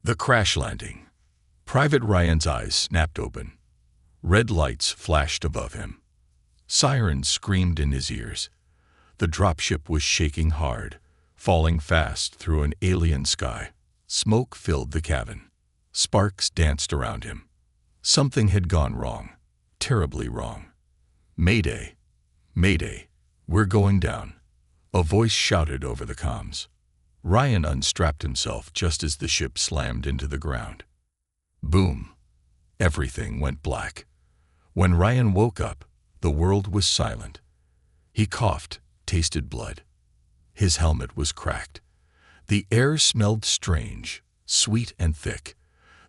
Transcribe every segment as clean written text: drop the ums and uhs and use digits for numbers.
The crash landing. Private Ryan's eyes snapped open. Red lights flashed above him. Sirens screamed in his ears. The dropship was shaking hard, falling fast through an alien sky. Smoke filled the cabin. Sparks danced around him. Something had gone wrong, terribly wrong. Mayday! Mayday! We're going down. A voice shouted over the comms. Ryan unstrapped himself just as the ship slammed into the ground. Boom! Everything went black. When Ryan woke up, the world was silent. He coughed, tasted blood. His helmet was cracked. The air smelled strange, sweet and thick.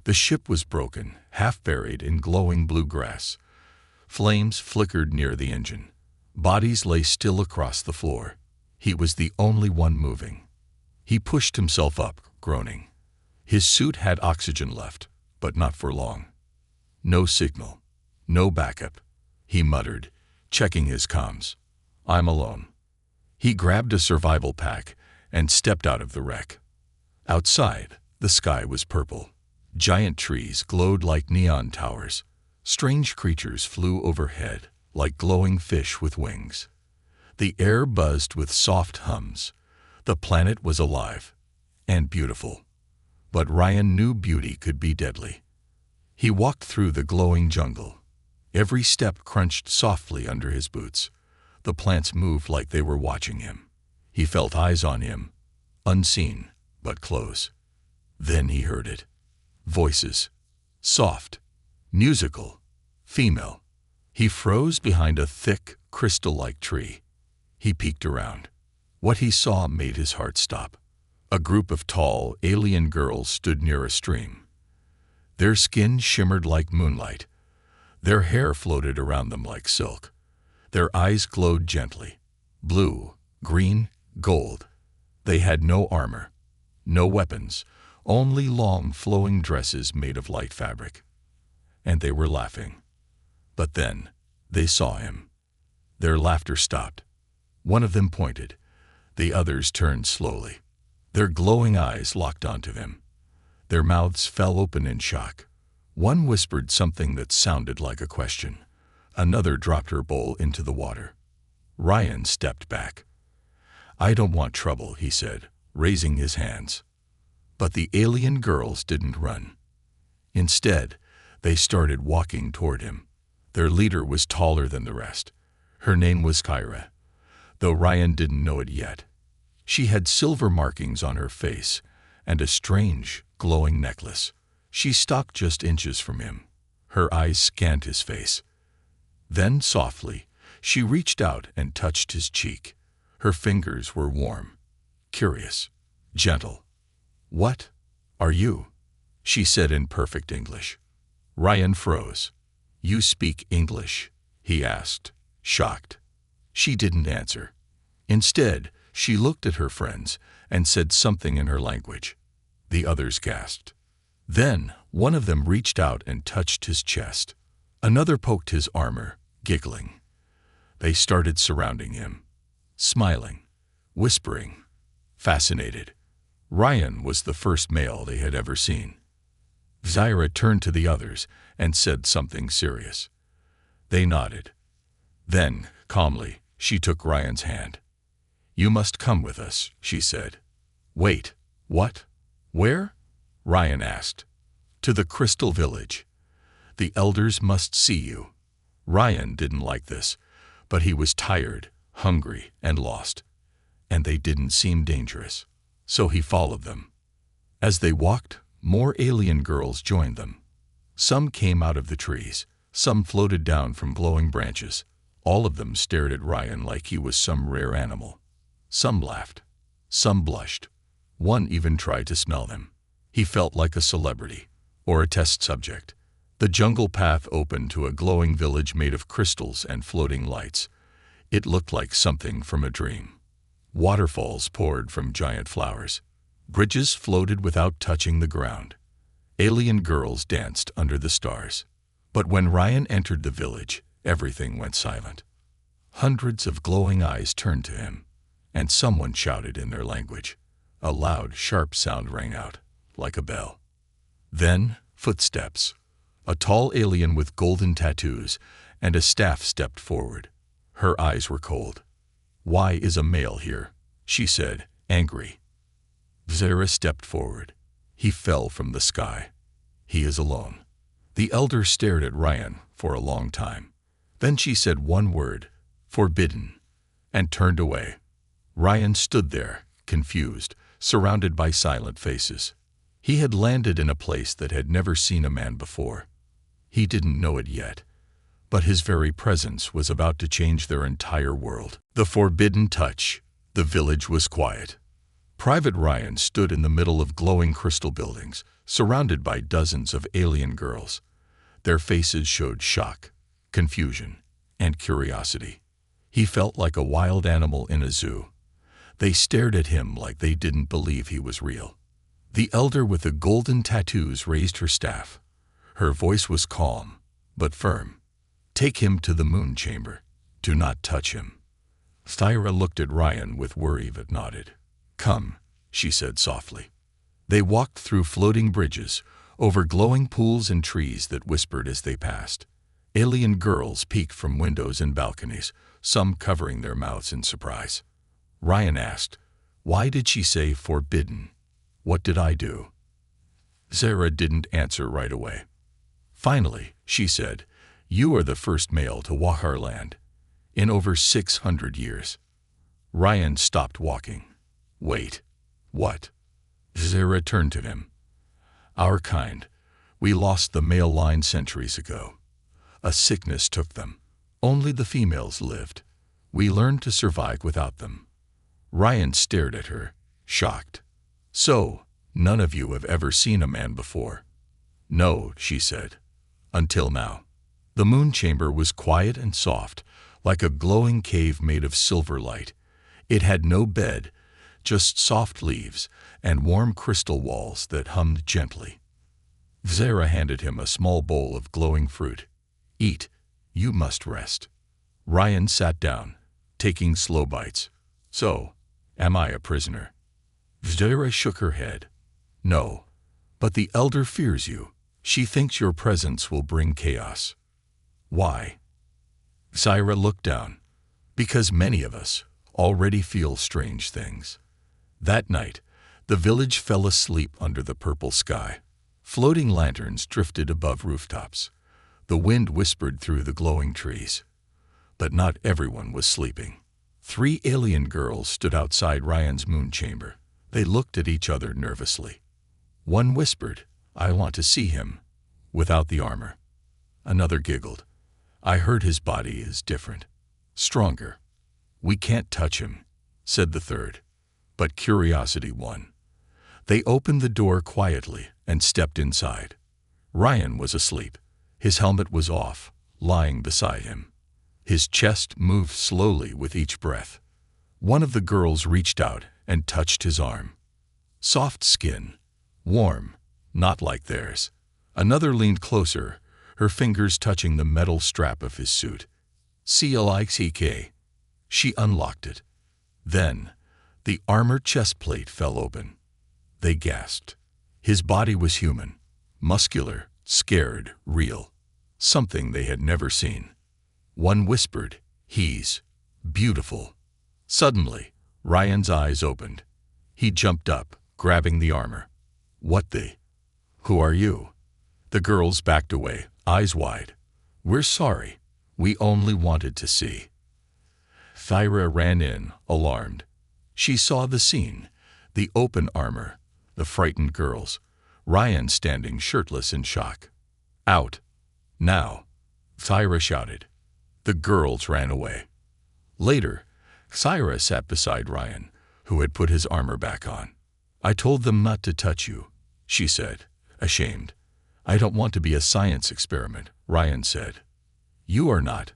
The ship was broken, half buried in glowing blue grass. Flames flickered near the engine. Bodies lay still across the floor. He was the only one moving. He pushed himself up, groaning. His suit had oxygen left, but not for long. No signal. No backup. He muttered, checking his comms. I'm alone. He grabbed a survival pack and stepped out of the wreck. Outside, the sky was purple. Giant trees glowed like neon towers. Strange creatures flew overhead, like glowing fish with wings. The air buzzed with soft hums. The planet was alive and beautiful. But Ryan knew beauty could be deadly. He walked through the glowing jungle. Every step crunched softly under his boots. The plants moved like they were watching him. He felt eyes on him, unseen, but close. Then he heard it. Voices. Soft. Musical. Female. He froze behind a thick, crystal-like tree. He peeked around. What he saw made his heart stop. A group of tall, alien girls stood near a stream. Their skin shimmered like moonlight. Their hair floated around them like silk. Their eyes glowed gently. Blue, green, gold. They had no armor, no weapons, only long, flowing dresses made of light fabric. And they were laughing. But then, they saw him. Their laughter stopped. One of them pointed. The others turned slowly. Their glowing eyes locked onto him. Their mouths fell open in shock. One whispered something that sounded like a question. Another dropped her bowl into the water. Ryan stepped back. I don't want trouble, he said, raising his hands. But the alien girls didn't run. Instead, they started walking toward him. Their leader was taller than the rest. Her name was Kyra, though Ryan didn't know it yet. She had silver markings on her face and a strange, glowing necklace. She stopped just inches from him. Her eyes scanned his face. Then, softly, she reached out and touched his cheek. Her fingers were warm, curious, gentle. What are you? She said in perfect English. Ryan froze. You speak English? He asked, shocked. She didn't answer. Instead, she looked at her friends and said something in her language. The others gasped. Then, one of them reached out and touched his chest. Another poked his armor, giggling. They started surrounding him, smiling, whispering, fascinated. Ryan was the first male they had ever seen. Zyra turned to the others and said something serious. They nodded. Then, calmly, she took Ryan's hand. You must come with us, she said. Wait, what? Where? Ryan asked. To the Crystal Village. The elders must see you. Ryan didn't like this, but he was tired, hungry, and lost. And they didn't seem dangerous. So he followed them. As they walked, more alien girls joined them. Some came out of the trees. Some floated down from glowing branches. All of them stared at Ryan like he was some rare animal. Some laughed. Some blushed. One even tried to smell them. He felt like a celebrity, or a test subject. The jungle path opened to a glowing village made of crystals and floating lights. It looked like something from a dream. Waterfalls poured from giant flowers. Bridges floated without touching the ground. Alien girls danced under the stars. But when Ryan entered the village, everything went silent. Hundreds of glowing eyes turned to him, and someone shouted in their language. A loud, sharp sound rang out, like a bell. Then, footsteps. A tall alien with golden tattoos and a staff stepped forward. Her eyes were cold. "Why is a male here?" she said, angry. Zara stepped forward. He fell from the sky. "He is alone." The elder stared at Ryan for a long time. Then she said one word, "Forbidden," and turned away. Ryan stood there, confused, surrounded by silent faces. He had landed in a place that had never seen a man before. He didn't know it yet, but his very presence was about to change their entire world. The forbidden touch. The village was quiet. Private Ryan stood in the middle of glowing crystal buildings, surrounded by dozens of alien girls. Their faces showed shock, confusion, and curiosity. He felt like a wild animal in a zoo. They stared at him like they didn't believe he was real. The elder with the golden tattoos raised her staff. Her voice was calm, but firm. "Take him to the moon chamber. Do not touch him." Thyra looked at Ryan with worry but nodded. "Come," she said softly. They walked through floating bridges, over glowing pools and trees that whispered as they passed. Alien girls peeked from windows and balconies, some covering their mouths in surprise. Ryan asked, "Why did she say forbidden? What did I do?" Zara didn't answer right away. Finally, she said, "You are the first male to walk our land in over 600 years." Ryan stopped walking. "Wait, what?" Zara turned to him. "Our kind. We lost the male line centuries ago. A sickness took them. Only the females lived. We learned to survive without them." Ryan stared at her, shocked. "So, none of you have ever seen a man before?" "No," she said. "Until now." The moon chamber was quiet and soft, like a glowing cave made of silver light. It had no bed, just soft leaves and warm crystal walls that hummed gently. Zara handed him a small bowl of glowing fruit. "Eat. You must rest." Ryan sat down, taking slow bites. "So, am I a prisoner?" Zara shook her head. "No, but the elder fears you. She thinks your presence will bring chaos." "Why?" Zara looked down. "Because many of us already feel strange things." That night, the village fell asleep under the purple sky. Floating lanterns drifted above rooftops. The wind whispered through the glowing trees. But not everyone was sleeping. 3 alien girls stood outside Ryan's moon chamber. They looked at each other nervously. One whispered, "I want to see him, without the armor." Another giggled, "I heard his body is different, stronger." "We can't touch him," said the third. But curiosity won. They opened the door quietly and stepped inside. Ryan was asleep. His helmet was off, lying beside him. His chest moved slowly with each breath. One of the girls reached out and touched his arm. Soft skin, warm, not like theirs. Another leaned closer, her fingers touching the metal strap of his suit. "CLICK." She unlocked it. Then, the armor chest plate fell open. They gasped. His body was human, muscular, scared, real. Something they had never seen. One whispered, "He's beautiful." Suddenly, Ryan's eyes opened. He jumped up, grabbing the armor. "What the? Who are you?" The girls backed away, eyes wide. "We're sorry. We only wanted to see." Thyra ran in, alarmed. She saw the scene, the open armor, the frightened girls, Ryan standing shirtless in shock. "Out. Now," Thyra shouted. The girls ran away. Later, Thyra sat beside Ryan, who had put his armor back on. "I told them not to touch you," she said, ashamed. "I don't want to be a science experiment," Ryan said. "You are not.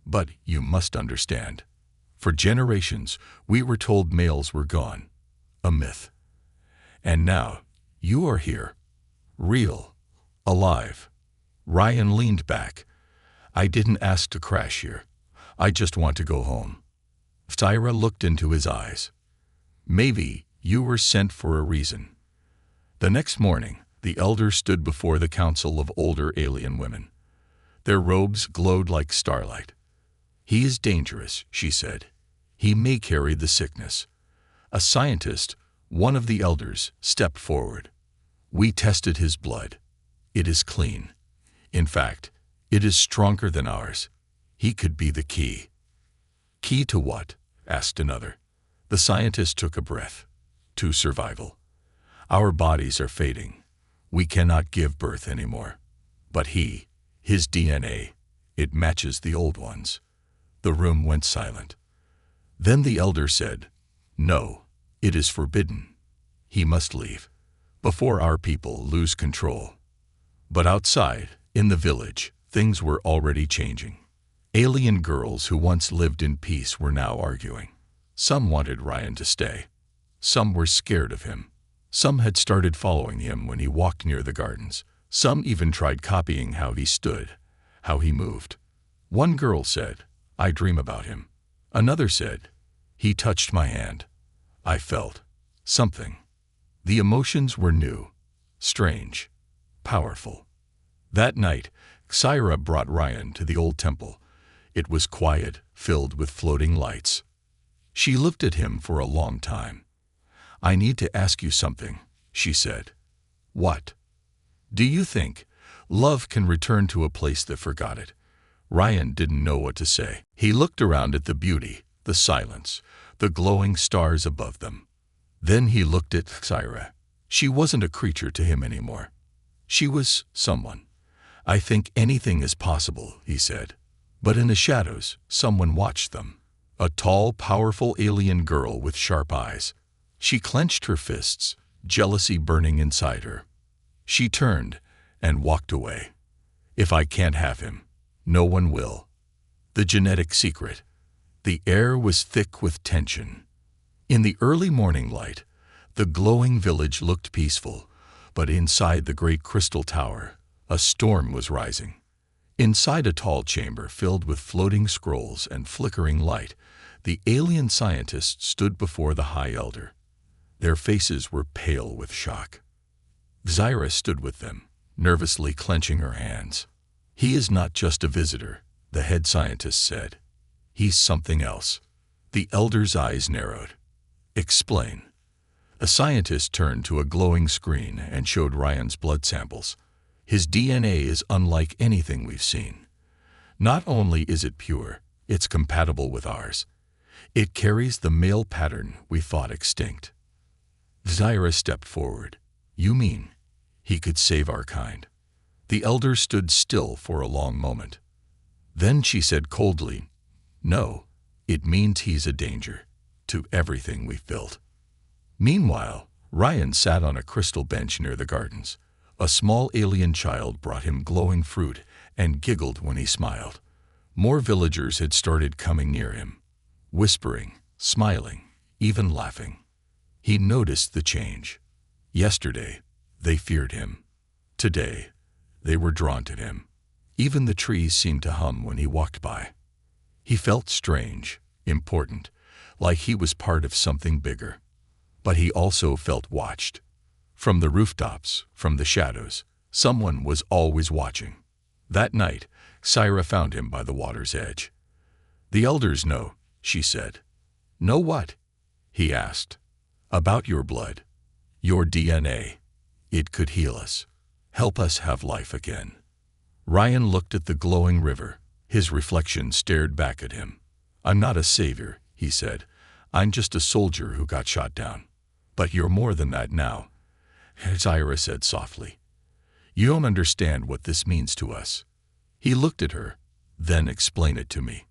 But you must understand. For generations, we were told males were gone. A myth. And now, you are here. Real. Alive." Ryan leaned back. "I didn't ask to crash here. I just want to go home." Thyra looked into his eyes. "Maybe you were sent for a reason." The next morning, The elders stood before the council of older alien women. Their robes glowed like starlight. "He is dangerous," she said. "He may carry the sickness." A scientist, one of the elders, stepped forward. "We tested his blood. It is clean. In fact, it is stronger than ours. He could be the key." "Key to what?" asked another. The scientist took a breath. "To survival. Our bodies are fading. We cannot give birth anymore. But his DNA, it matches the old ones." The room went silent. Then the elder said, "No, it is forbidden. He must leave, before our people lose control." But outside, in the village, things were already changing. Alien girls who once lived in peace were now arguing. Some wanted Ryan to stay. Some were scared of him. Some had started following him when he walked near the gardens. Some even tried copying how he stood, how he moved. One girl said, "I dream about him." Another said, "He touched my hand. I felt something." The emotions were new, strange, powerful. That night, Xyra brought Ryan to the old temple. It was quiet, filled with floating lights. She looked at him for a long time. "I need to ask you something," she said. "What?" "Do you think love can return to a place that forgot it?" Ryan didn't know what to say. He looked around at the beauty, the silence, the glowing stars above them. Then he looked at Xyra. She wasn't a creature to him anymore. She was someone. "I think anything is possible," he said. But in the shadows, someone watched them. A tall, powerful alien girl with sharp eyes. She clenched her fists, jealousy burning inside her. She turned and walked away. "If I can't have him, no one will." The genetic secret. The air was thick with tension. In the early morning light, the glowing village looked peaceful, but inside the great crystal tower, a storm was rising. Inside a tall chamber filled with floating scrolls and flickering light, the alien scientists stood before the High Elder. Their faces were pale with shock. Xyra stood with them, nervously clenching her hands. "He is not just a visitor," the head scientist said. "He's something else." The elder's eyes narrowed. "Explain." A scientist turned to a glowing screen and showed Ryan's blood samples. "His DNA is unlike anything we've seen. Not only is it pure, it's compatible with ours. It carries the male pattern we thought extinct." Xyra stepped forward. "You mean he could save our kind?" The elder stood still for a long moment. Then she said coldly, "No, it means he's a danger to everything we've built." Meanwhile, Ryan sat on a crystal bench near the gardens. A small alien child brought him glowing fruit and giggled when he smiled. More villagers had started coming near him, whispering, smiling, even laughing. He noticed the change. Yesterday, they feared him. Today, they were drawn to him. Even the trees seemed to hum when he walked by. He felt strange, important, like he was part of something bigger. But he also felt watched. From the rooftops, from the shadows, someone was always watching. That night, Xyra found him by the water's edge. "The elders know," she said. "Know what?" he asked. "About your blood. Your DNA. It could heal us. Help us have life again." Ryan looked at the glowing river. His reflection stared back at him. "I'm not a savior," he said. "I'm just a soldier who got shot down." "But you're more than that now," Xyra said softly. "You don't understand what this means to us." He looked at her, then explained it to me.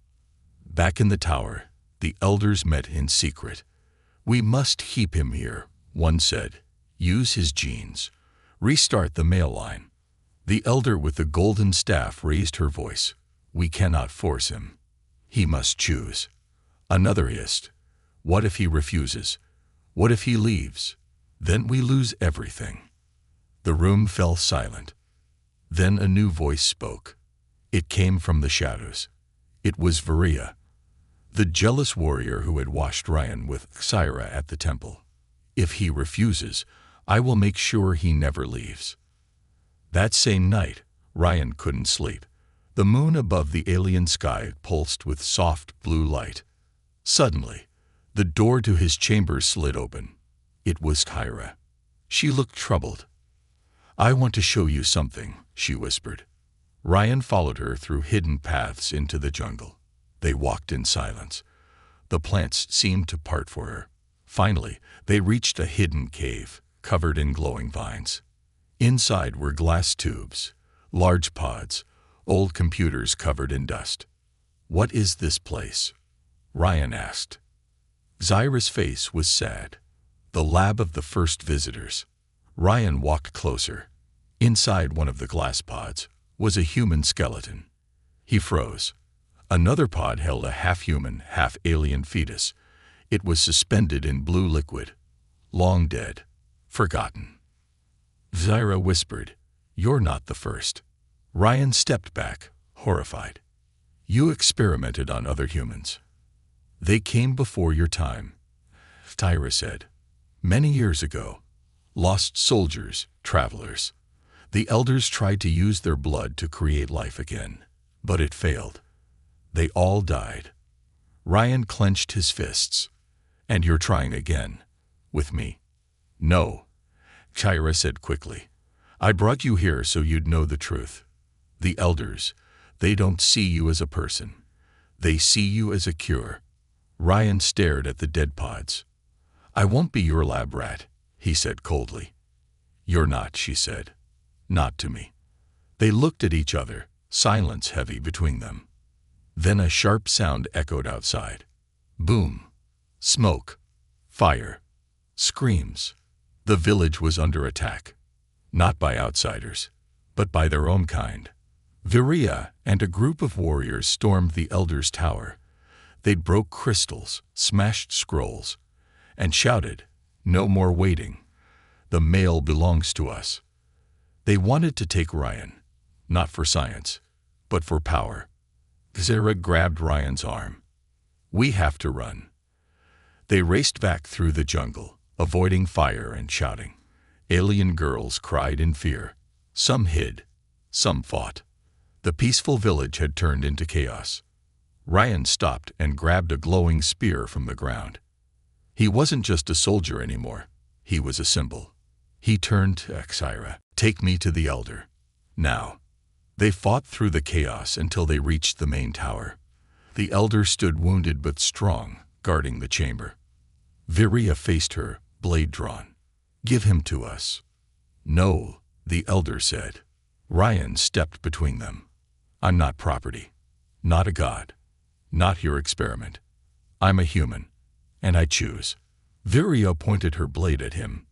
"Back in the tower, the elders met in secret. 'We must keep him here,' one said. 'Use his genes. Restart the male line.' The elder with the golden staff raised her voice. 'We cannot force him. He must choose.' Another hissed. 'What if he refuses? What if he leaves? Then we lose everything.' The room fell silent. Then a new voice spoke. It came from the shadows. It was Varia, the jealous warrior who had watched Ryan with Xyra at the temple. 'If he refuses, I will make sure he never leaves. That same night, Ryan couldn't sleep. The moon above the alien sky pulsed with soft blue light. Suddenly, the door to his chamber slid open. It was Kyra. She looked troubled. "I want to show you something," she whispered. Ryan followed her through hidden paths into the jungle. They walked in silence. The plants seemed to part for her. Finally, they reached a hidden cave, covered in glowing vines. Inside were glass tubes, large pods, old computers covered in dust. "What is this place?" Ryan asked. Zyra's face was sad. "The lab of the first visitors." Ryan walked closer. Inside one of the glass pods was a human skeleton. He froze. Another pod held a half-human, half-alien fetus. It was suspended in blue liquid. Long dead. Forgotten. Zyra whispered, "You're not the first." Ryan stepped back, horrified. "You experimented on other humans. They came before your time," Zyra said. "Many years ago. Lost soldiers, travelers. The elders tried to use their blood to create life again, but it failed. They all died." Ryan clenched his fists. "And you're trying again. With me?" "No," Kyra said quickly. "I brought you here so you'd know the truth. The elders, they don't see you as a person. They see you as a cure." Ryan stared at the dead pods. "I won't be your lab rat," he said coldly. "You're not," she said. "Not to me." They looked at each other, silence heavy between them. Then a sharp sound echoed outside. Boom. Smoke. Fire. Screams. The village was under attack. Not by outsiders, but by their own kind. Viria and a group of warriors stormed the Elder's tower. They broke crystals, smashed scrolls, and shouted, "No more waiting. The mail belongs to us." They wanted to take Ryan, not for science, but for power. Zyra grabbed Ryan's arm. "We have to run." They raced back through the jungle, avoiding fire and shouting. Alien girls cried in fear. Some hid, some fought. The peaceful village had turned into chaos. Ryan stopped and grabbed a glowing spear from the ground. He wasn't just a soldier anymore. He was a symbol. He turned to Zyra. "Take me to the Elder. Now." They fought through the chaos until they reached the main tower. The Elder stood wounded but strong, guarding the chamber. Viria faced her, blade drawn. "Give him to us." "No," the Elder said. Ryan stepped between them. "I'm not property. Not a god. Not your experiment. I'm a human, and I choose." Viria pointed her blade at him.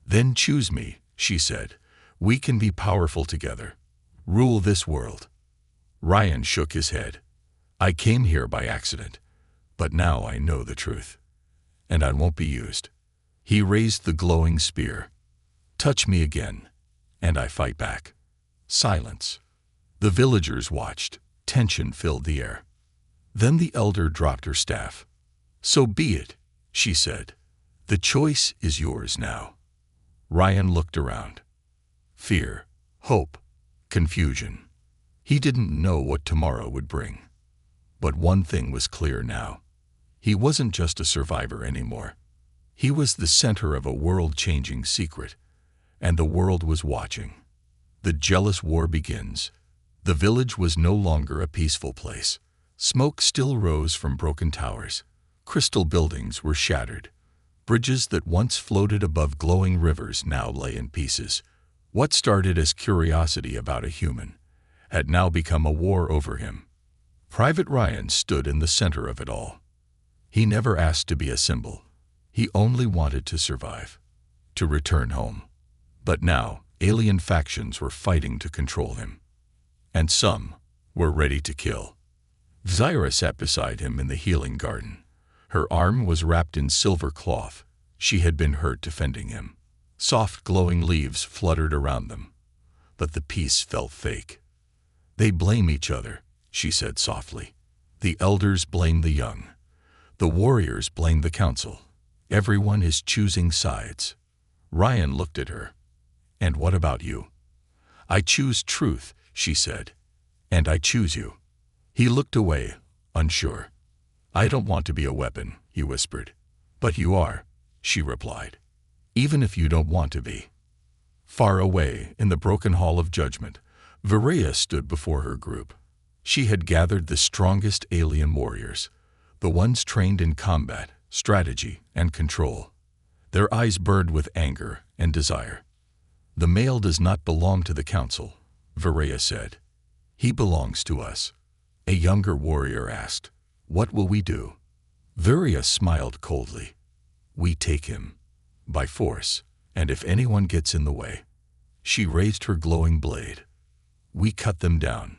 "Then choose me," she said. "We can be powerful together. Rule this world." Ryan shook his head. "I came here by accident, but now I know the truth, and I won't be used." He raised the glowing spear. "Touch me again, and I fight back." Silence. The villagers watched. Tension filled the air. Then the Elder dropped her staff. "So be it," she said. "The choice is yours now." Ryan looked around. Fear, hope, confusion. He didn't know what tomorrow would bring. But one thing was clear now. He wasn't just a survivor anymore. He was the center of a world-changing secret, and the world was watching. The jealous war begins. The village was no longer a peaceful place. Smoke still rose from broken towers. Crystal buildings were shattered. Bridges that once floated above glowing rivers now lay in pieces. What started as curiosity about a human had now become a war over him. Private Ryan stood in the center of it all. He never asked to be a symbol. He only wanted to survive, to return home. But now, alien factions were fighting to control him. And some were ready to kill. Zyra sat beside him in the healing garden. Her arm was wrapped in silver cloth. She had been hurt defending him. Soft glowing leaves fluttered around them, but the peace felt fake. "They blame each other," she said softly. "The elders blame the young. The warriors blame the council. Everyone is choosing sides." Ryan looked at her. "And what about you?" I choose truth, she said. And I choose you. He looked away, unsure. I don't want to be a weapon, he whispered. But you are, she replied. Even if you don't want to be. Far away, in the broken hall of judgment, Varia stood before her group. She had gathered the strongest alien warriors, the ones trained in combat, strategy, and control. Their eyes burned with anger and desire. The male does not belong to the council, Varia said. He belongs to us. A younger warrior asked, What will we do? Varia smiled coldly. We take him. By force, and if anyone gets in the way. She raised her glowing blade. We cut them down.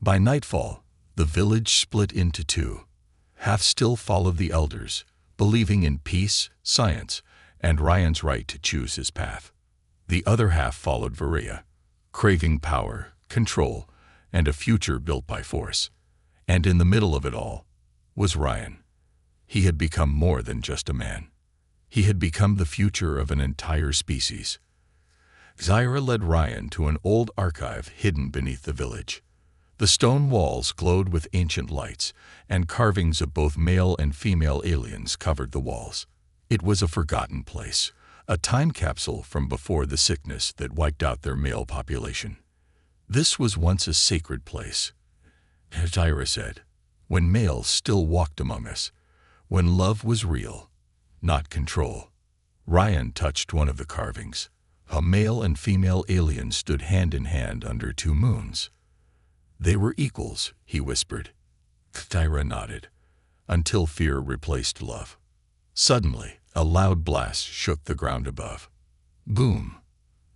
By nightfall, the village split into two. Half still followed the elders, believing in peace, science, and Ryan's right to choose his path. The other half followed Varia, craving power, control, and a future built by force. And in the middle of it all was Ryan. He had become more than just a man. He had become the future of an entire species. Zyra led Ryan to an old archive hidden beneath the village. The stone walls glowed with ancient lights, and carvings of both male and female aliens covered the walls. It was a forgotten place, a time capsule from before the sickness that wiped out their male population. This was once a sacred place, Zyra said, when males still walked among us, when love was real, not control. Ryan touched one of the carvings. A male and female alien stood hand in hand under two moons. They were equals, he whispered. Zyra nodded, until fear replaced love. Suddenly, a loud blast shook the ground above. Boom!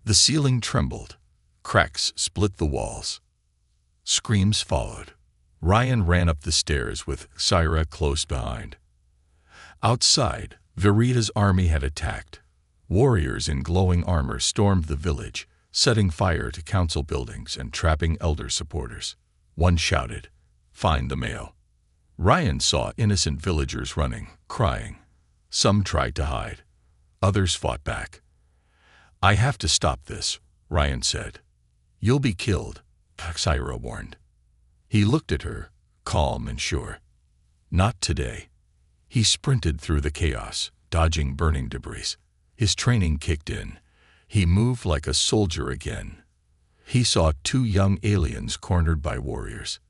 The ceiling trembled. Cracks split the walls. Screams followed. Ryan ran up the stairs with Zyra close behind. Outside, Varita's army had attacked. Warriors in glowing armor stormed the village, setting fire to council buildings and trapping elder supporters. One shouted, Find the male. Ryan saw innocent villagers running, crying. Some tried to hide. Others fought back. I have to stop this, Ryan said. You'll be killed, Zyra warned. He looked at her, calm and sure. Not today. He sprinted through the chaos, dodging burning debris. His training kicked in. He moved like a soldier again. He saw two young aliens cornered by warriors.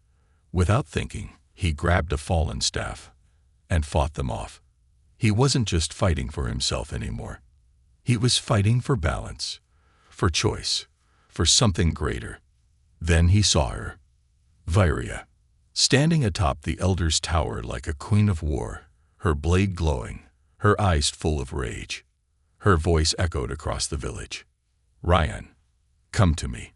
Without thinking, he grabbed a fallen staff and fought them off. He wasn't just fighting for himself anymore. He was fighting for balance, for choice, for something greater. Then he saw her, Varia, standing atop the Elder's tower like a queen of war, her blade glowing, her eyes full of rage. Her voice echoed across the village. Ryan, come to me.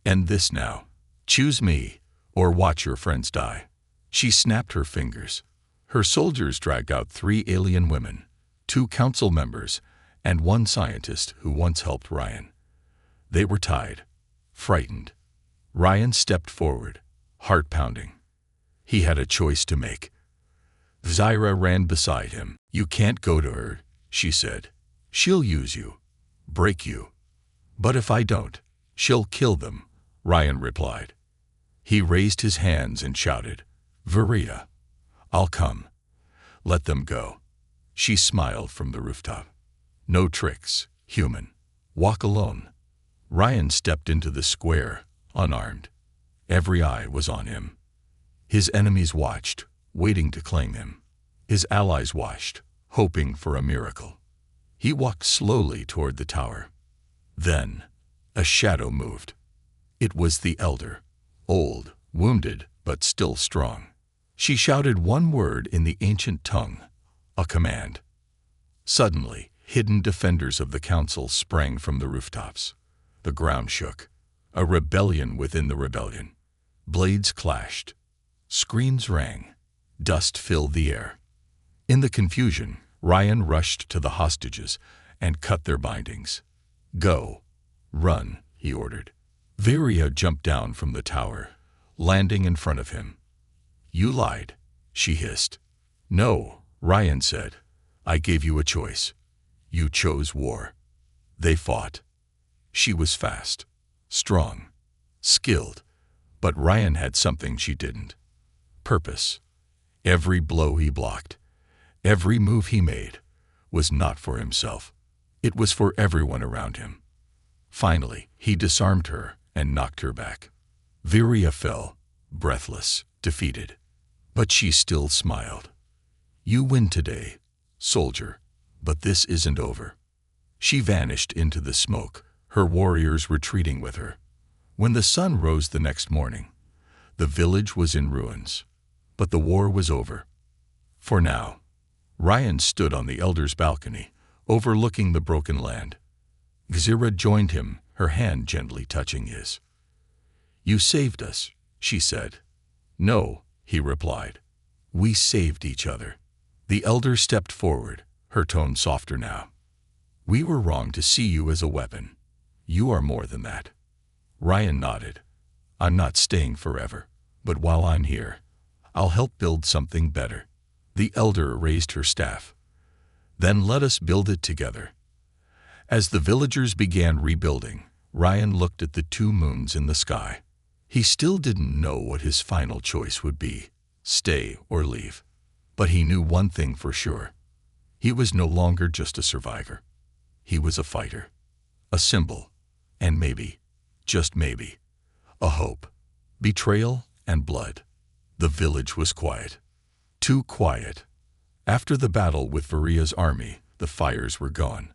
End this now. Choose me, or watch your friends die. She snapped her fingers. Her soldiers dragged out 3 alien women, 2 council members, and 1 scientist who once helped Ryan. They were tied, frightened. Ryan stepped forward, heart pounding. He had a choice to make. Zyra ran beside him. You can't go to her, she said. She'll use you, break you. But if I don't, she'll kill them, Ryan replied. He raised his hands and shouted, Varia, I'll come. Let them go. She smiled from the rooftop. No tricks, human. Walk alone. Ryan stepped into the square, unarmed. Every eye was on him. His enemies watched, waiting to claim him. His allies watched, hoping for a miracle. He walked slowly toward the tower. Then, a shadow moved. It was the Elder, old, wounded, but still strong. She shouted one word in the ancient tongue, a command. Suddenly, hidden defenders of the council sprang from the rooftops. The ground shook. A rebellion within the rebellion. Blades clashed. Screams rang. Dust filled the air. In the confusion, Ryan rushed to the hostages and cut their bindings. Go. Run, he ordered. Varia jumped down from the tower, landing in front of him. You lied, she hissed. No, Ryan said. I gave you a choice. You chose war. They fought. She was fast, strong, skilled, but Ryan had something she didn't. Purpose. Every blow he blocked, every move he made, was not for himself. It was for everyone around him. Finally, he disarmed her and knocked her back. Viria fell, breathless, defeated. But she still smiled. You win today, soldier, but this isn't over. She vanished into the smoke, her warriors retreating with her. When the sun rose the next morning, the village was in ruins, but the war was over. For now. Ryan stood on the elder's balcony, overlooking the broken land. Xira joined him, her hand gently touching his. You saved us, she said. No, he replied. We saved each other. The elder stepped forward, her tone softer now. We were wrong to see you as a weapon. You are more than that. Ryan nodded. I'm not staying forever, but while I'm here, I'll help build something better. The elder raised her staff. Then let us build it together. As the villagers began rebuilding, Ryan looked at the two moons in the sky. He still didn't know what his final choice would be, stay or leave. But he knew one thing for sure. He was no longer just a survivor. He was a fighter, a symbol, and maybe, just maybe, a hope. Betrayal and blood. The village was quiet. Too quiet. After the battle with Varia's army, the fires were gone,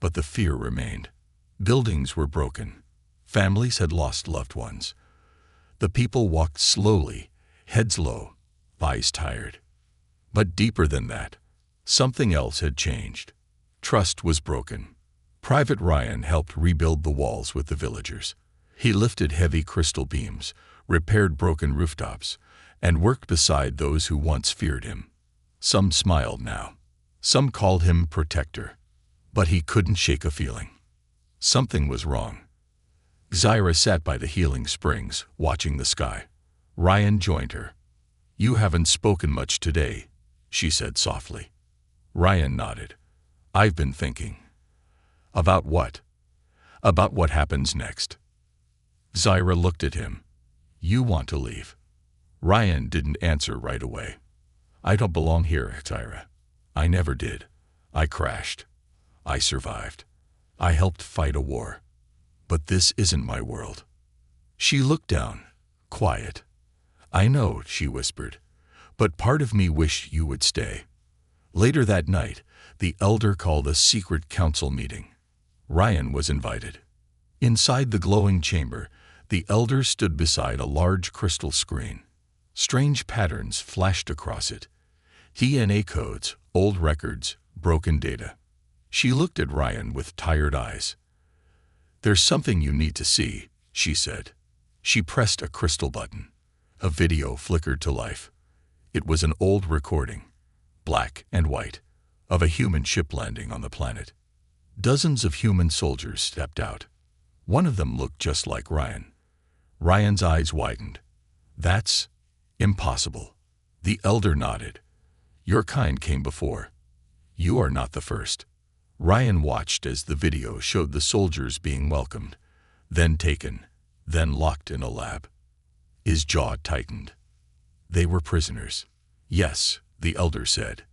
but the fear remained. Buildings were broken. Families had lost loved ones. The people walked slowly, heads low, eyes tired. But deeper than that, something else had changed. Trust was broken. Private Ryan helped rebuild the walls with the villagers. He lifted heavy crystal beams, repaired broken rooftops, and worked beside those who once feared him. Some smiled now. Some called him protector. But he couldn't shake a feeling. Something was wrong. Xira sat by the healing springs, watching the sky. Ryan joined her. You haven't spoken much today, she said softly. Ryan nodded. I've been thinking. About what? About what happens next. Xira looked at him. You want to leave. Ryan didn't answer right away. I don't belong here, Xira. I never did. I crashed. I survived. I helped fight a war. But this isn't my world. She looked down, quiet. I know, she whispered, but part of me wished you would stay. Later that night, the elder called a secret council meeting. Ryan was invited. Inside the glowing chamber, the elder stood beside a large crystal screen. Strange patterns flashed across it. DNA codes, old records, broken data. She looked at Ryan with tired eyes. There's something you need to see, she said. She pressed a crystal button. A video flickered to life. It was an old recording, black and white, of a human ship landing on the planet. Dozens of human soldiers stepped out. One of them looked just like Ryan. Ryan's eyes widened. That's impossible. The elder nodded. Your kind came before. You are not the first. Ryan watched as the video showed the soldiers being welcomed, then taken, then locked in a lab. His jaw tightened. They were prisoners. Yes, the elder said.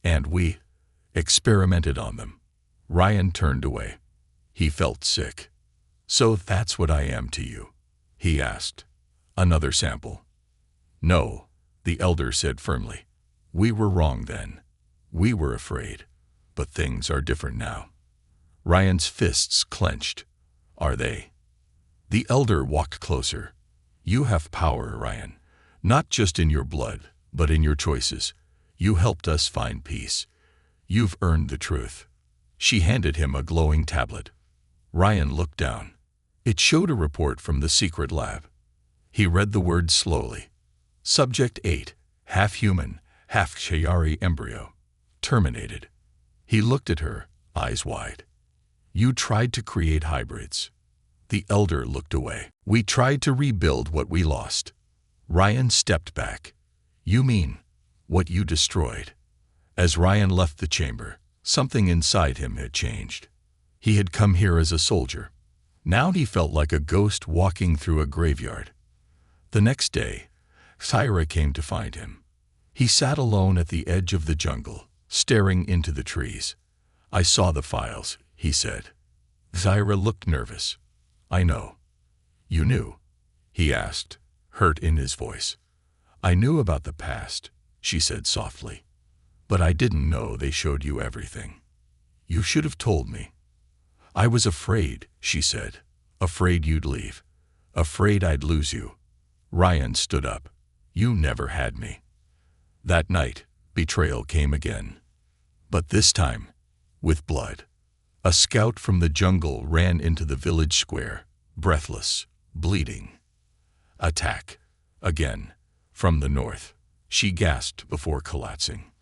And we experimented on them. Ryan turned away. He felt sick. So that's what I am to you? He asked. Another sample. No, the elder said firmly. We were wrong then. We were afraid. But things are different now. Ryan's fists clenched. Are they? The elder walked closer. You have power, Ryan. Not just in your blood, but in your choices. You helped us find peace. You've earned the truth. She handed him a glowing tablet. Ryan looked down. It showed a report from the secret lab. He read the words slowly. Subject 8, half human, half Shayari embryo. Terminated. He looked at her, eyes wide. You tried to create hybrids. The elder looked away. We tried to rebuild what we lost. Ryan stepped back. You mean what you destroyed? As Ryan left the chamber, something inside him had changed. He had come here as a soldier. Now he felt like a ghost walking through a graveyard. The next day, Thyra came to find him. He sat alone at the edge of the jungle, staring into the trees. "I saw the files," he said. Thyra looked nervous. "I know." "You knew?" he asked, hurt in his voice. "I knew about the past," she said softly. "But I didn't know they showed you everything. You should have told me." "I was afraid," she said. "Afraid you'd leave. Afraid I'd lose you." Ryan stood up. "You never had me." That night, betrayal came again. But this time, with blood. A scout from the jungle ran into the village square, breathless, bleeding. "Attack. Again. From the north," she gasped before collapsing.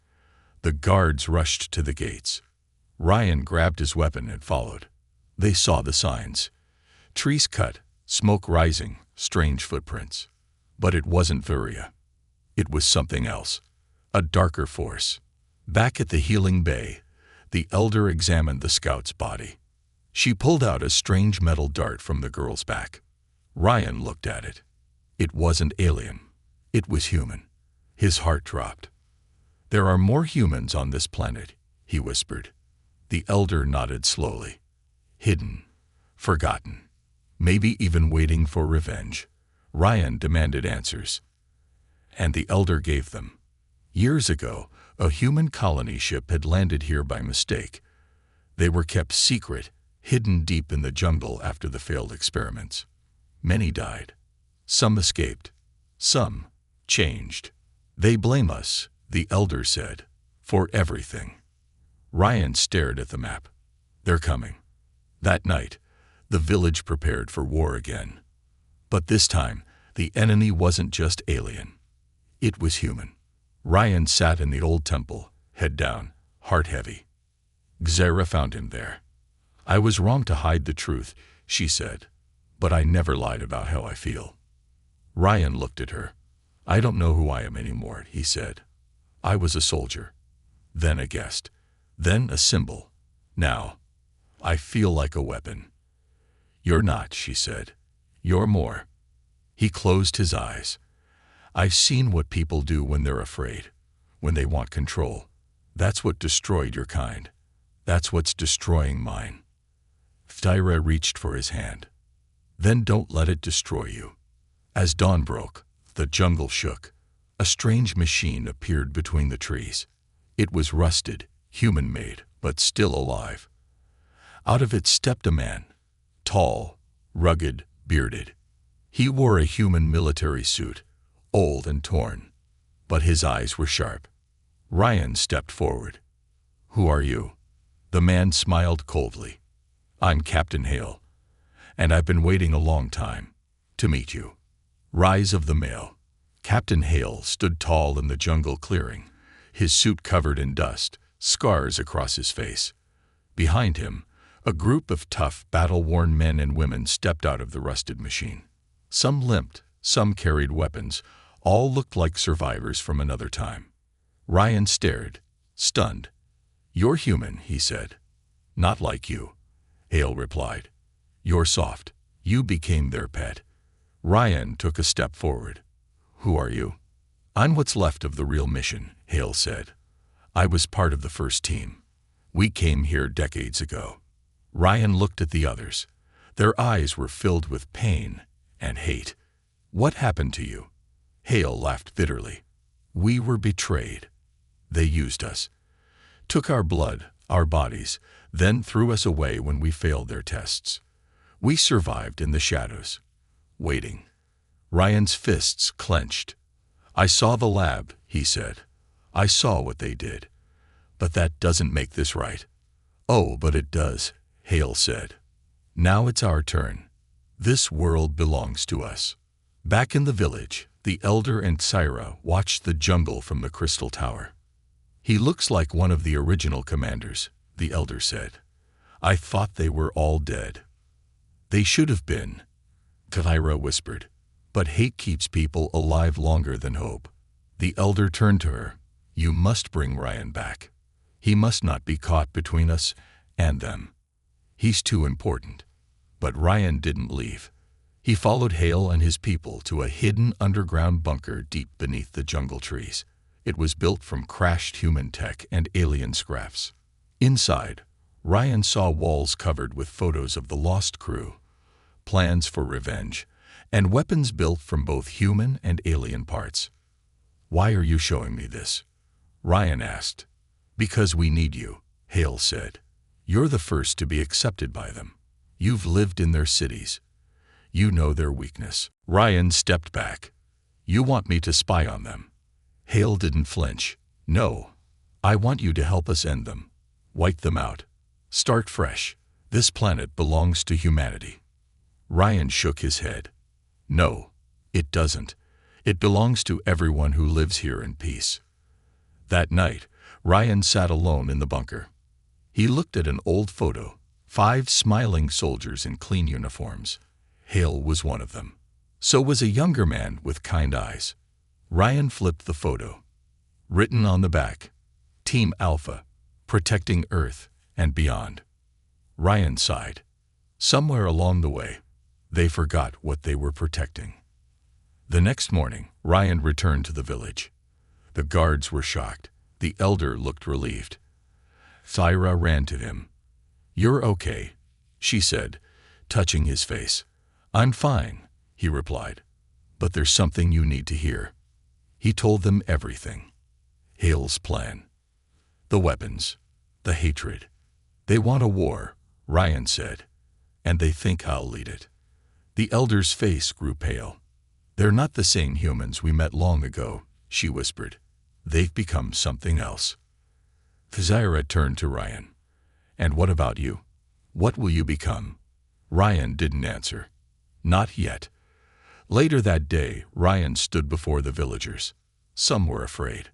The guards rushed to the gates. Ryan grabbed his weapon and followed. They saw the signs. Trees cut, smoke rising, strange footprints. But it wasn't Furia. It was something else. A darker force. Back at the healing bay, the elder examined the scout's body. She pulled out a strange metal dart from the girl's back. Ryan looked at it. It wasn't alien. It was human. His heart dropped. "There are more humans on this planet," he whispered. The elder nodded slowly. "Hidden. Forgotten. Maybe even waiting for revenge." Ryan demanded answers. And the elder gave them. Years ago, a human colony ship had landed here by mistake. They were kept secret, hidden deep in the jungle after the failed experiments. Many died. Some escaped. Some changed. "They blame us," the elder said, "for everything." Ryan stared at the map. "They're coming." That night, the village prepared for war again. But this time, the enemy wasn't just alien. It was human. Ryan sat in the old temple, head down, heart heavy. Xera found him there. "I was wrong to hide the truth," she said, "but I never lied about how I feel." Ryan looked at her. "I don't know who I am anymore," he said. "I was a soldier, then a guest, then a symbol. Now, I feel like a weapon." "You're not," she said. "You're more." He closed his eyes. "I've seen what people do when they're afraid, when they want control. That's what destroyed your kind. That's what's destroying mine." Thyra reached for his hand. "Then don't let it destroy you." As dawn broke, the jungle shook. A strange machine appeared between the trees. It was rusted, human-made, but still alive. Out of it stepped a man, tall, rugged, bearded. He wore a human military suit, old and torn, but his eyes were sharp. Ryan stepped forward. "Who are you?" The man smiled coldly. "I'm Captain Hale, and I've been waiting a long time to meet you." Rise of the male. Captain Hale stood tall in the jungle clearing, his suit covered in dust, scars across his face. Behind him, a group of tough, battle-worn men and women stepped out of the rusted machine. Some limped, some carried weapons. All looked like survivors from another time. Ryan stared, stunned. "You're human," he said. "Not like you," Hale replied. "You're soft. You became their pet." Ryan took a step forward. "Who are you?" "I'm what's left of the real mission," Hale said. "I was part of the first team. We came here decades ago." Ryan looked at the others. Their eyes were filled with pain and hate. "What happened to you?" Hale laughed bitterly. "We were betrayed. They used us, took our blood, our bodies, then threw us away when we failed their tests. We survived in the shadows, waiting." Ryan's fists clenched. "I saw the lab," he said. "I saw what they did. But that doesn't make this right." "Oh, but it does," Hale said. "Now it's our turn. This world belongs to us." Back in the village, the elder and Thyra watched the jungle from the crystal tower. "He looks like one of the original commanders," the elder said. "I thought they were all dead." "They should have been," Thyra whispered. "But hate keeps people alive longer than hope." The elder turned to her. "You must bring Ryan back. He must not be caught between us and them. He's too important." But Ryan didn't leave. He followed Hale and his people to a hidden underground bunker deep beneath the jungle trees. It was built from crashed human tech and alien scraps. Inside, Ryan saw walls covered with photos of the lost crew, plans for revenge, and weapons built from both human and alien parts. "Why are you showing me this?" Ryan asked. "Because we need you," Hale said. "You're the first to be accepted by them. You've lived in their cities. You know their weakness." Ryan stepped back. "You want me to spy on them?" Hale didn't flinch. "No. I want you to help us end them. Wipe them out. Start fresh. This planet belongs to humanity." Ryan shook his head. "No, it doesn't. It belongs to everyone who lives here in peace." That night, Ryan sat alone in the bunker. He looked at an old photo, 5 smiling soldiers in clean uniforms. Hale was one of them. So was a younger man with kind eyes. Ryan flipped the photo. Written on the back, "Team Alpha, protecting Earth and beyond." Ryan sighed. Somewhere along the way, they forgot what they were protecting. The next morning, Ryan returned to the village. The guards were shocked. The elder looked relieved. Thyra ran to him. "You're okay," she said, touching his face. "I'm fine," he replied. "But there's something you need to hear." He told them everything. Hale's plan. The weapons. The hatred. "They want a war," Ryan said. "And they think I'll lead it." The elder's face grew pale. "They're not the same humans we met long ago," she whispered. "They've become something else." Thyra turned to Ryan. "And what about you? What will you become?" Ryan didn't answer. Not yet. Later that day, Ryan stood before the villagers. Some were afraid.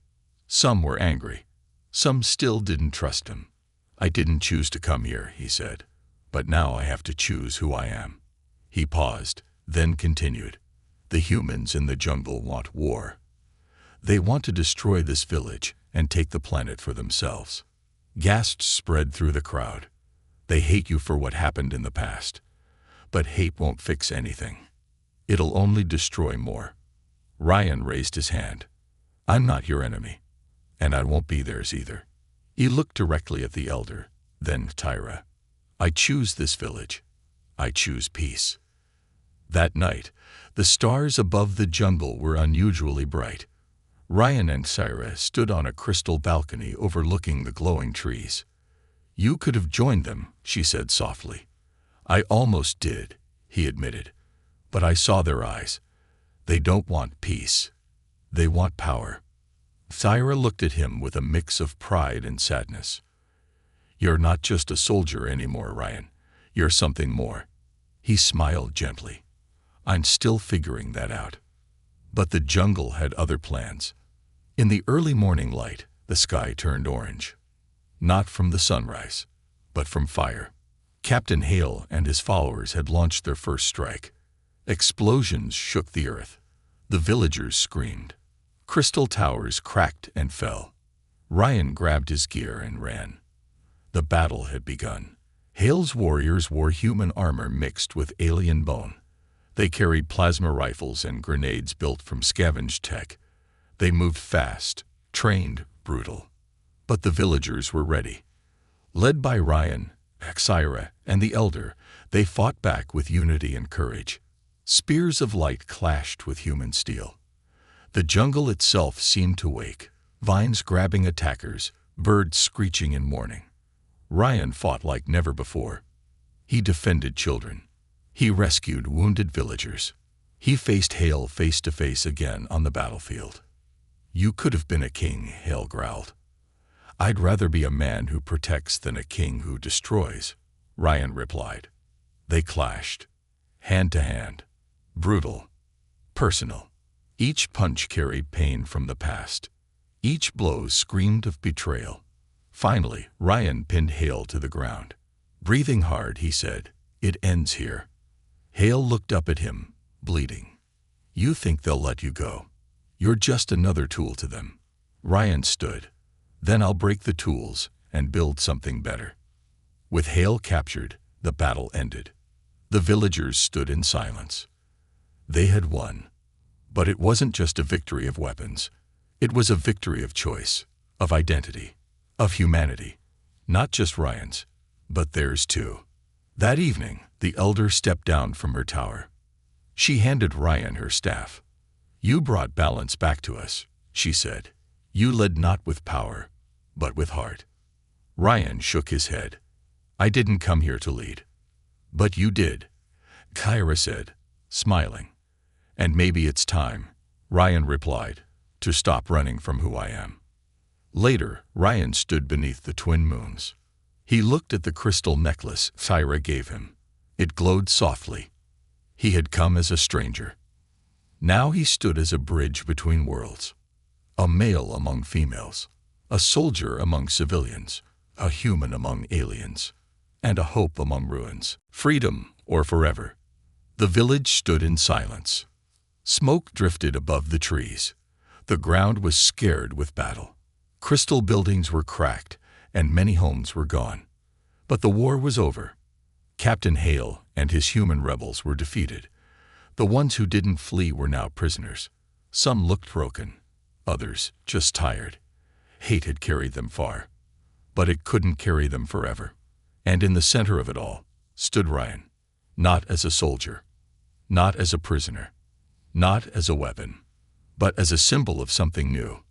Some were angry. Some still didn't trust him. "I didn't choose to come here," he said. "But now I have to choose who I am." He paused, then continued. "The humans in the jungle want war. They want to destroy this village and take the planet for themselves." Gasps spread through the crowd. "They hate you for what happened in the past. But hate won't fix anything. It'll only destroy more." Ryan raised his hand. "I'm not your enemy, and I won't be theirs either." He looked directly at the elder, then Thyra. "I choose this village. I choose peace." That night, the stars above the jungle were unusually bright. Ryan and Thyra stood on a crystal balcony overlooking the glowing trees. "You could have joined them," she said softly. "I almost did," he admitted. "But I saw their eyes. They don't want peace. They want power." Thyra looked at him with a mix of pride and sadness. "You're not just a soldier anymore, Ryan. You're something more." He smiled gently. "I'm still figuring that out." But the jungle had other plans. In the early morning light, the sky turned orange. Not from the sunrise, but from fire. Captain Hale and his followers had launched their first strike. Explosions shook the earth. The villagers screamed. Crystal towers cracked and fell. Ryan grabbed his gear and ran. The battle had begun. Hale's warriors wore human armor mixed with alien bone. They carried plasma rifles and grenades built from scavenged tech. They moved fast, trained, brutal. But the villagers were ready. Led by Ryan, Thyra, and the elder, they fought back with unity and courage. Spears of light clashed with human steel. The jungle itself seemed to wake, vines grabbing attackers, birds screeching in warning. Ryan fought like never before. He defended children. He rescued wounded villagers. He faced Hale face to face again on the battlefield. "You could have been a king," Hale growled. "I'd rather be a man who protects than a king who destroys," Ryan replied. They clashed, hand to hand, brutal, personal. Each punch carried pain from the past. Each blow screamed of betrayal. Finally, Ryan pinned Hale to the ground. Breathing hard, he said, "It ends here." Hale looked up at him, bleeding. "You think they'll let you go? You're just another tool to them." Ryan stood. "Then I'll break the tools and build something better." With Hale captured, the battle ended. The villagers stood in silence. They had won. But it wasn't just a victory of weapons. It was a victory of choice, of identity, of humanity. Not just Ryan's, but theirs too. That evening, the elder stepped down from her tower. She handed Ryan her staff. "You brought balance back to us," she said. "You led not with power, but with heart." Ryan shook his head. "I didn't come here to lead." "But you did," Kyra said, smiling. "And maybe it's time," Ryan replied, "to stop running from who I am." Later, Ryan stood beneath the twin moons. He looked at the crystal necklace Kyra gave him. It glowed softly. He had come as a stranger. Now he stood as a bridge between worlds. A male among females, a soldier among civilians, a human among aliens, and a hope among ruins. Freedom or forever. The village stood in silence. Smoke drifted above the trees. The ground was scared with battle. Crystal buildings were cracked, and many homes were gone. But the war was over. Captain Hale and his human rebels were defeated. The ones who didn't flee were now prisoners. Some looked broken, others just tired. Hate had carried them far, but it couldn't carry them forever. And in the center of it all stood Ryan, not as a soldier, not as a prisoner, not as a weapon, but as a symbol of something new.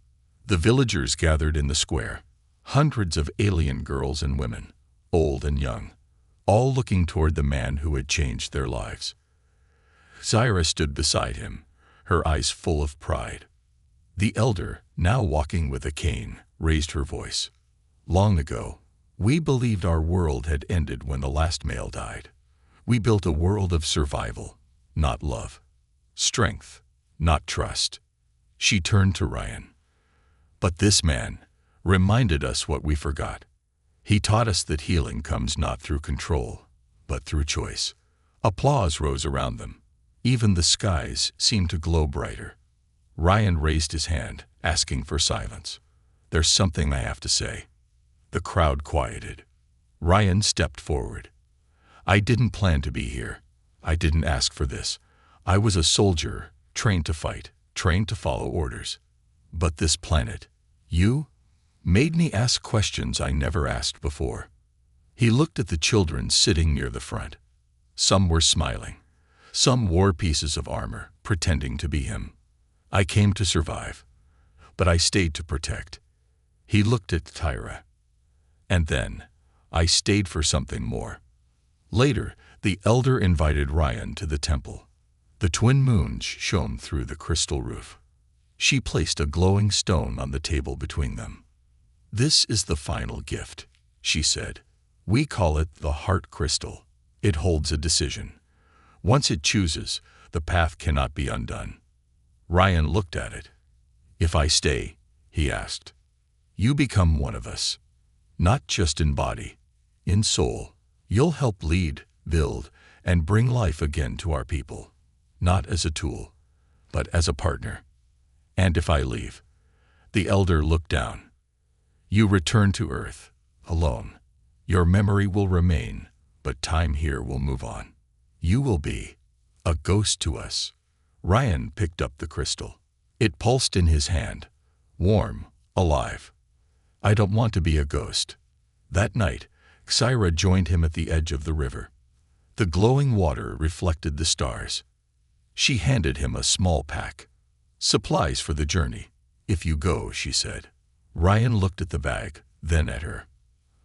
The villagers gathered in the square, hundreds of alien girls and women, old and young, all looking toward the man who had changed their lives. Zyra stood beside him, her eyes full of pride. The elder, now walking with a cane, raised her voice. "Long ago, we believed our world had ended when the last male died. We built a world of survival, not love. Strength, not trust." She turned to Ryan. "But this man reminded us what we forgot. He taught us that healing comes not through control, but through choice." Applause rose around them. Even the skies seemed to glow brighter. Ryan raised his hand, asking for silence. "There's something I have to say." The crowd quieted. Ryan stepped forward. "I didn't plan to be here. I didn't ask for this. I was a soldier, trained to fight, trained to follow orders. But this planet, you, made me ask questions I never asked before." He looked at the children sitting near the front. Some were smiling. Some wore pieces of armor, pretending to be him. "I came to survive, but I stayed to protect." He looked at Tyra. "And then, I stayed for something more." Later, the elder invited Ryan to the temple. The twin moons shone through the crystal roof. She placed a glowing stone on the table between them. "This is the final gift," she said. "We call it the heart crystal. It holds a decision. Once it chooses, the path cannot be undone." Ryan looked at it. "If I stay," he asked, "you become one of us. Not just in body, in soul. You'll help lead, build, and bring life again to our people. Not as a tool, but as a partner. And if I leave," the elder looked down, "you return to Earth, alone. Your memory will remain, but time here will move on. You will be a ghost to us." Ryan picked up the crystal. It pulsed in his hand, warm, alive. "I don't want to be a ghost." That night, Kyra joined him at the edge of the river. The glowing water reflected the stars. She handed him a small pack. "Supplies for the journey, if you go," she said. Ryan looked at the bag, then at her.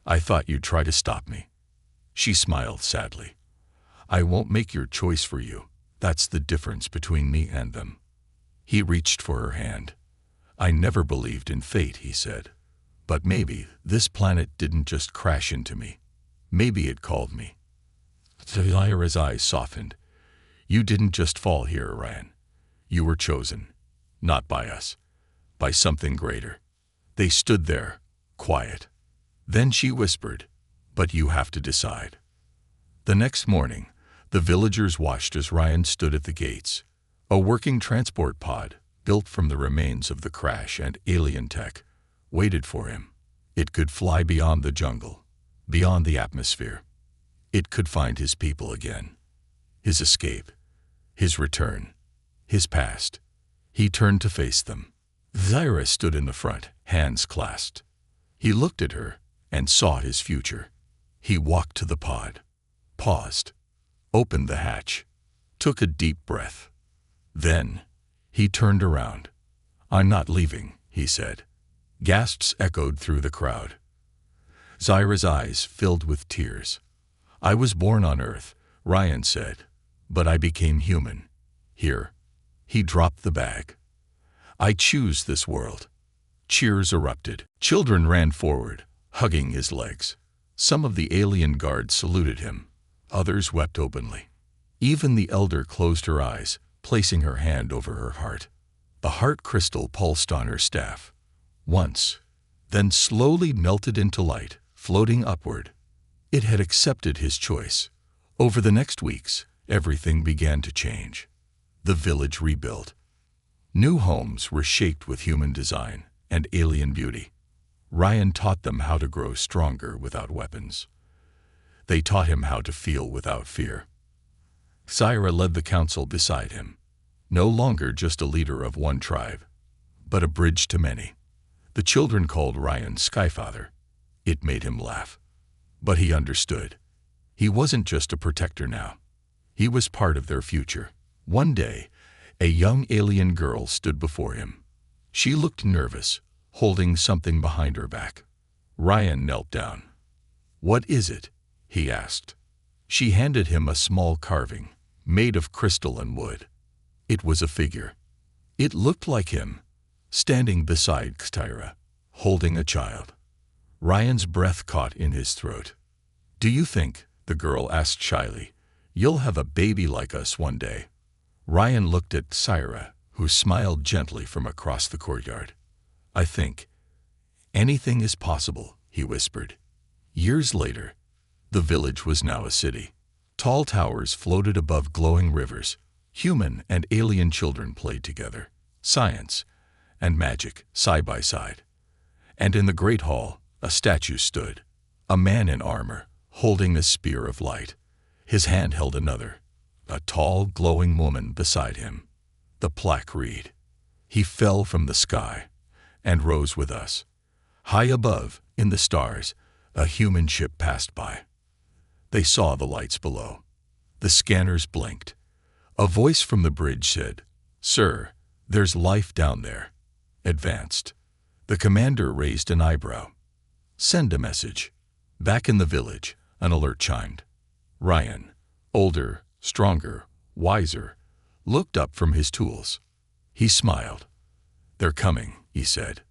"I thought you'd try to stop me." She smiled sadly. "I won't make your choice for you. That's the difference between me and them." He reached for her hand. "I never believed in fate," he said. "But maybe this planet didn't just crash into me. Maybe it called me." Tyra's eyes softened. "You didn't just fall here, Ryan. You were chosen. Not by us. By something greater." They stood there, quiet. Then she whispered, "But you have to decide." The next morning, the villagers watched as Ryan stood at the gates. A working transport pod, built from the remains of the crash and alien tech, waited for him. It could fly beyond the jungle, beyond the atmosphere. It could find his people again. his escape, his return, his past. He turned to face them. Zaira stood in the front, hands clasped. He looked at her and saw his future. He walked to the pod, paused, opened the hatch, took a deep breath. Then he turned around. "I'm not leaving," he said. Gasps echoed through the crowd. Zaira's eyes filled with tears. "I was born on Earth," Ryan said, "but I became human. Here." He dropped the bag. "I choose this world." Cheers erupted. Children ran forward, hugging his legs. Some of the alien guards saluted him. Others wept openly. Even the elder closed her eyes, placing her hand over her heart. The heart crystal pulsed on her staff. Once, then slowly melted into light, floating upward. It had accepted his choice. Over the next weeks, everything began to change. The village rebuilt. New homes were shaped with human design and alien beauty. Ryan taught them how to grow stronger without weapons. They taught him how to feel without fear. Zaira led the council beside him, no longer just a leader of one tribe, but a bridge to many. The children called Ryan Skyfather. It made him laugh. But he understood. He wasn't just a protector now. He was part of their future. One day, a young alien girl stood before him. She looked nervous, holding something behind her back. Ryan knelt down. "What is it?" he asked. She handed him a small carving, made of crystal and wood. It was a figure. It looked like him, standing beside Zaira, holding a child. Ryan's breath caught in his throat. "Do you think," the girl asked shyly, "you'll have a baby like us one day?" Ryan looked at Zaira, who smiled gently from across the courtyard. "I think anything is possible," he whispered. Years later, the village was now a city. Tall towers floated above glowing rivers. Human and alien children played together. Science and magic, side by side. And in the great hall, a statue stood. A man in armor, holding a spear of light. His hand held another, a tall, glowing woman beside him. The plaque read, "He fell from the sky and rose with us." High above, in the stars, a human ship passed by. They saw the lights below. The scanners blinked. A voice from the bridge said, "Sir, there's life down there." Advanced. The commander raised an eyebrow. "Send a message." Back in the village, an alert chimed. Ryan, older, stronger, wiser, looked up from his tools. He smiled. "They're coming," he said.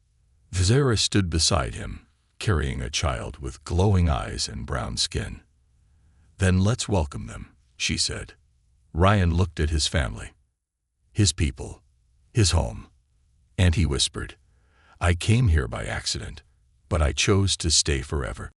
Zaira stood beside him, carrying a child with glowing eyes and brown skin. "Then let's welcome them," she said. Ryan looked at his family, his people, his home, and he whispered, "I came here by accident, but I chose to stay forever."